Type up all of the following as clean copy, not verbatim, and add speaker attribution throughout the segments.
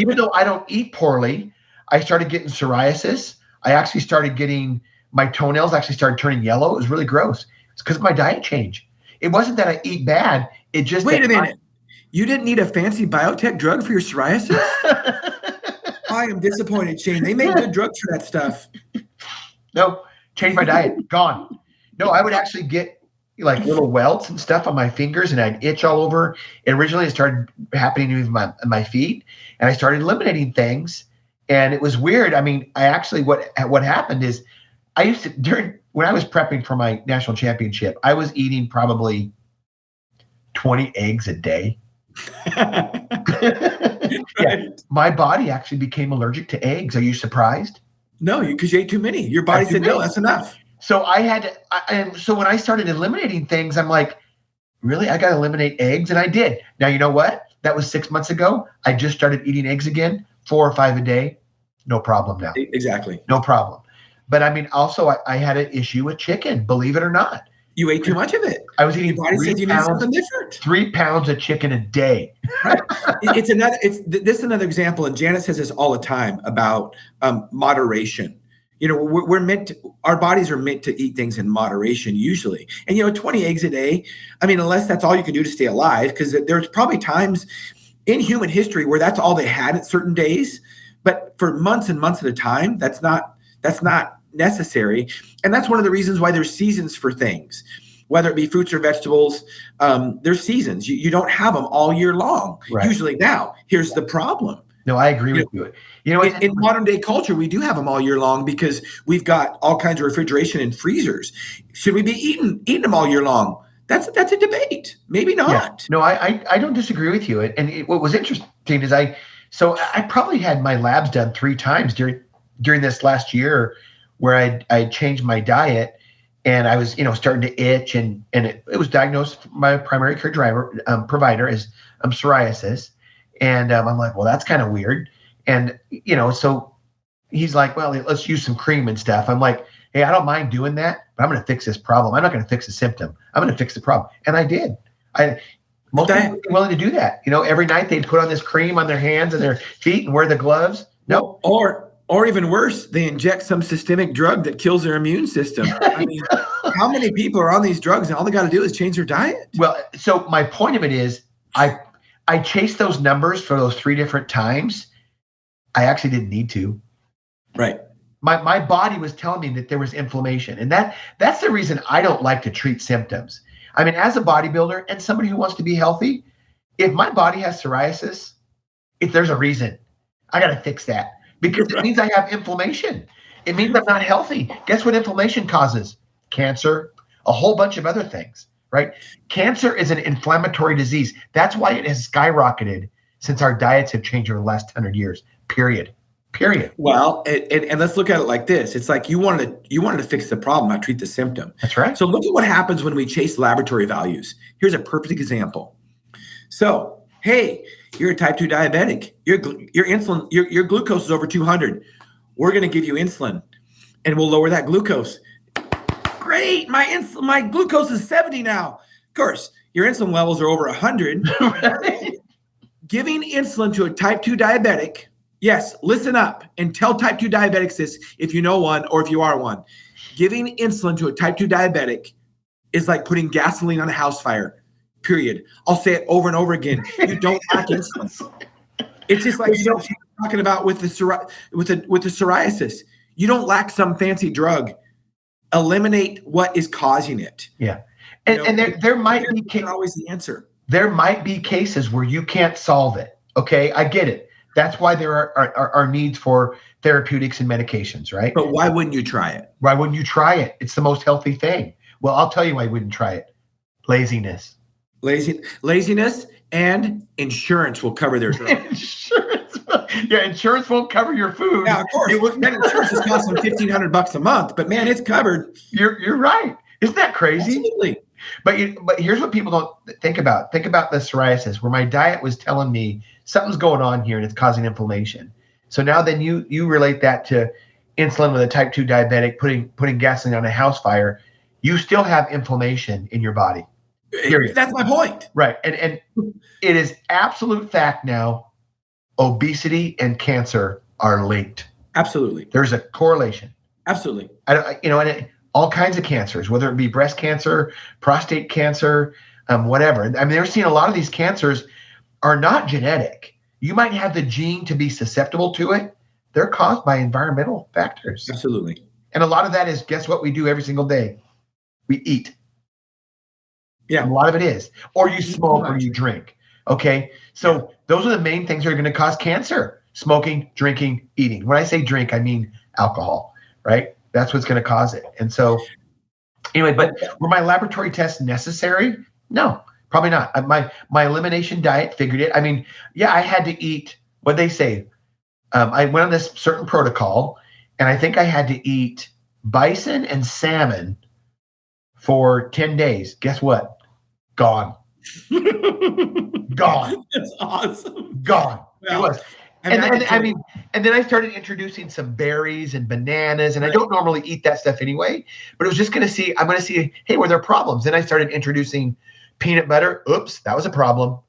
Speaker 1: even though I don't eat poorly, I started getting psoriasis. I actually started getting, my toenails actually started turning yellow. It was really gross. It's because of my diet change. It wasn't that I eat bad. It just—
Speaker 2: Wait a minute. You didn't need a fancy biotech drug for your psoriasis? I am disappointed, Shane. They make good drugs for that stuff.
Speaker 1: No, change my diet. Gone. No, I would actually get like little welts and stuff on my fingers, and I'd itch all over. And originally it started happening to me with my feet, and I started eliminating things, and it was weird. I mean, I actually, what happened is I used to, when I was prepping for my national championship, I was eating probably 20 eggs a day. Yeah, my body actually became allergic to eggs. Are you surprised?
Speaker 2: No, because you ate too many. Your body said, no, that's enough.
Speaker 1: So I had to, and so when I started eliminating things, I'm like, really? I got to eliminate eggs? And I did. Now, you know what? That was 6 months ago. I just started eating eggs again, 4 or 5 a day. No problem now.
Speaker 2: Exactly.
Speaker 1: No problem. But I mean, also, I had an issue with chicken, believe it or not.
Speaker 2: You ate too much of it.
Speaker 1: I was eating
Speaker 2: 3
Speaker 1: pounds of chicken a day.
Speaker 2: Right. This is another example, and Janet says this all the time about moderation. You know, our bodies are meant to eat things in moderation usually. And, 20 eggs a day, I mean, unless that's all you can do to stay alive, because there's probably times in human history where that's all they had at certain days. But for months and months at a time, that's not necessary. And that's one of the reasons why there's seasons for things, whether it be fruits or vegetables. There's seasons. You don't have them all year long. Right. Usually. Now, here's the problem.
Speaker 1: No, I agree with you.
Speaker 2: In modern day culture, we do have them all year long because we've got all kinds of refrigeration and freezers. Should we be eating them all year long? That's a debate. Maybe not.
Speaker 1: Yeah. No, I don't disagree with you. And what was interesting is I probably had my labs done 3 times during this last year, where I changed my diet, and I was, starting to itch, and it was diagnosed by my primary care provider as psoriasis. And I'm like, well, that's kind of weird. And, so he's like, well, let's use some cream and stuff. I'm like, hey, I don't mind doing that, but I'm going to fix this problem. I'm not going to fix the symptom. I'm going to fix the problem. And I did. Most people are willing to do that. Every night they'd put on this cream on their hands and their feet and wear the gloves. No.
Speaker 2: Or even worse, they inject some systemic drug that kills their immune system. I mean, how many people are on these drugs and all they got to do is change their diet?
Speaker 1: Well, so my point of it is I chased those numbers for those 3 different times. I actually didn't need to.
Speaker 2: Right.
Speaker 1: My body was telling me that there was inflammation. And that's the reason I don't like to treat symptoms. I mean, as a bodybuilder and somebody who wants to be healthy, if my body has psoriasis, if there's a reason, I got to fix that. Because it means I have inflammation. It means I'm not healthy. Guess what inflammation causes? Cancer, a whole bunch of other things, right? Cancer is an inflammatory disease. That's why it has skyrocketed since our diets have changed over the last 100 years, period.
Speaker 2: Well, and let's look at it like this. It's like you wanted to fix the problem, not treat the symptom.
Speaker 1: That's right.
Speaker 2: So look at what happens when we chase laboratory values. Here's a perfect example. So, hey, you're a type 2 diabetic. Your insulin, your glucose is over 200. We're going to give you insulin, and we'll lower that glucose. Great, my glucose is 70 now. Of course, your insulin levels are over 100. Right. Giving insulin to a type 2 diabetic. Yes, listen up and tell type 2 diabetics this if you know one or if you are one. Giving insulin to a type 2 diabetic is like putting gasoline on a house fire. Period. I'll say it over and over again. You don't lack insulin. It's just like you're talking about with the psoriasis. You don't lack some fancy drug. Eliminate what is causing it.
Speaker 1: Yeah, and there might be
Speaker 2: always the answer.
Speaker 1: There might be cases where you can't solve it. Okay, I get it. That's why there are needs for therapeutics and medications, right?
Speaker 2: But why wouldn't you try it?
Speaker 1: Why wouldn't you try it? It's the most healthy thing. Well, I'll tell you why I wouldn't try it. Laziness.
Speaker 2: Laziness and insurance will cover their drugs.
Speaker 1: Insurance won't cover your food.
Speaker 2: Yeah, of course. Insurance is costing $1,500 a month, but man, it's covered.
Speaker 1: You're right. Isn't that crazy?
Speaker 2: Absolutely.
Speaker 1: But here's what people don't think about. Think about the psoriasis, where my diet was telling me something's going on here and it's causing inflammation. So now then you relate that to insulin with a type 2 diabetic putting gasoline on a house fire. You still have inflammation in your body. Period.
Speaker 2: That's my point.
Speaker 1: Right. And it is absolute fact now, obesity and cancer are linked.
Speaker 2: Absolutely.
Speaker 1: There's a correlation.
Speaker 2: Absolutely.
Speaker 1: And all kinds of cancers, whether it be breast cancer, prostate cancer, whatever. I mean, they're seeing a lot of these cancers are not genetic. You might have the gene to be susceptible to it. They're caused by environmental factors.
Speaker 2: Absolutely.
Speaker 1: And a lot of that is, guess what we do every single day? We eat.
Speaker 2: Yeah.
Speaker 1: And a lot of it is. Or you smoke or you drink. Okay. So those are the main things that are going to cause cancer: smoking, drinking, eating. When I say drink, I mean alcohol, right? That's what's going to cause it. And so anyway, but were my laboratory tests necessary? No, probably not. My elimination diet figured it. I mean, yeah, I had to eat what they say. I went on this certain protocol, and I think I had to eat bison and salmon for 10 days. Guess what? Gone. Gone.
Speaker 2: That's awesome.
Speaker 1: Gone.
Speaker 2: Well,
Speaker 1: it was. And then I started introducing some berries and bananas, and I don't normally eat that stuff anyway, but it was just I'm going to see, hey, were there problems? Then I started introducing peanut butter. Oops, that was a problem.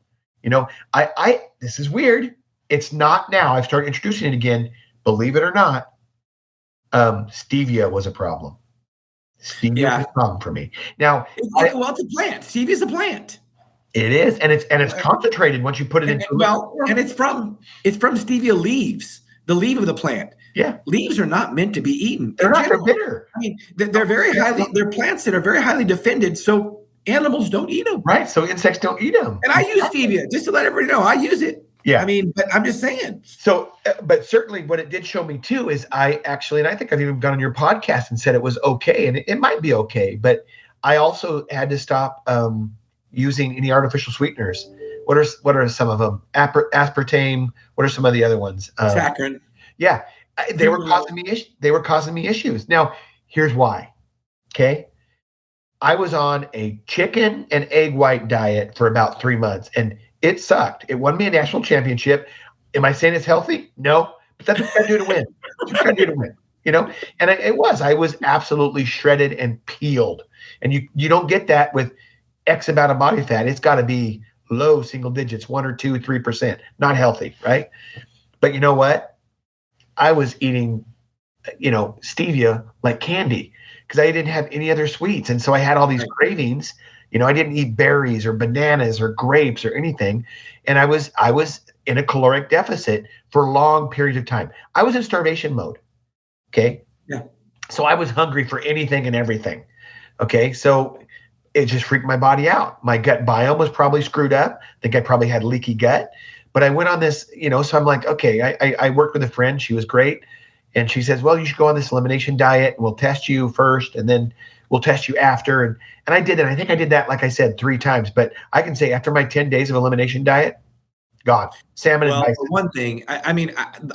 Speaker 1: This is weird. It's not now. I've started introducing it again. Believe it or not, stevia was a problem. Stevia was a problem for me. Now,
Speaker 2: it's a plant. Stevia is a plant.
Speaker 1: It is, and it's concentrated once you put it into.
Speaker 2: And it's from stevia leaves, the leaf of the plant.
Speaker 1: Yeah,
Speaker 2: leaves are not meant to be eaten.
Speaker 1: They're not. They're bitter.
Speaker 2: I mean, they're very highly. They're plants that are very highly defended, so animals don't eat them.
Speaker 1: Right. So insects don't eat them.
Speaker 2: And I use stevia just to let everybody know I use it.
Speaker 1: Yeah.
Speaker 2: I mean, but I'm just saying.
Speaker 1: So, but certainly what it did show me too is and I think I've even gone on your podcast and said it was okay, and it might be okay, but I also had to stop using any artificial sweeteners. What are some of them? Aspartame. What are some of the other ones?
Speaker 2: Saccharin.
Speaker 1: Yeah, they were causing me issues. Now, here's why. Okay, I was on a chicken and egg white diet for about 3 months, and it sucked. It won me a national championship. Am I saying it's healthy? No, but that's what you got to do to win. That's what you got to do to win. And I was absolutely shredded and peeled, and you don't get that with X amount of body fat. It's got to be low single digits, 1 or 2, 3%, not healthy, right? But you know what? I was eating, stevia like candy because I didn't have any other sweets. And so I had all these cravings. I didn't eat berries or bananas or grapes or anything. And I was in a caloric deficit for long periods of time. I was in starvation mode. Okay.
Speaker 2: Yeah.
Speaker 1: So I was hungry for anything and everything. Okay. So it just freaked my body out. My gut biome was probably screwed up. I think I probably had leaky gut, but I went on this, so I'm like, okay, I worked with a friend. She was great. And she says, well, you should go on this elimination diet. We'll test you first, and then we'll test you after. And I did it. I think I did that, like I said, 3 times, but I can say after my 10 days of elimination diet, gone. Salmon and bison.
Speaker 2: For one thing, I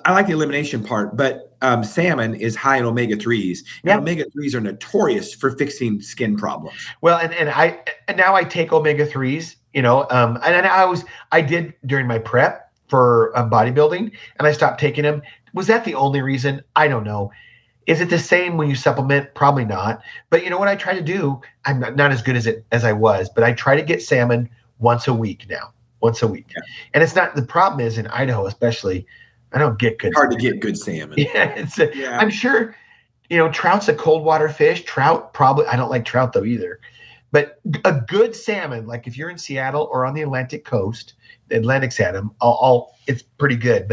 Speaker 2: like the elimination part, but salmon is high in omega-3s. And omega-3s are notorious for fixing skin problems.
Speaker 1: Well, and now I take omega-3s, and I did during my prep for bodybuilding, and I stopped taking them. Was that the only reason? I don't know. Is it the same when you supplement? Probably not. But you know what I try to do? I'm not as good as I was, but I try to get salmon once a week now. Once a week. Yeah. And it's not, the problem is in Idaho, especially, I don't get good.
Speaker 2: It's hard to get good salmon.
Speaker 1: Yeah, I'm sure, trout's a cold water fish. Trout, probably, I don't like trout though either. But a good salmon, like if you're in Seattle or on the Atlantic coast, the Atlantic's had them, it's pretty good.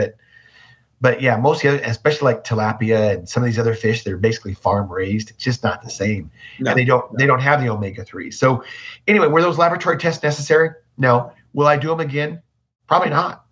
Speaker 1: But yeah, most of the other, especially like tilapia and some of these other fish, they're basically farm raised. It's just not the same. No, and they don't have the omega-3. So anyway, were those laboratory tests necessary? No. Will I do them again? Probably not.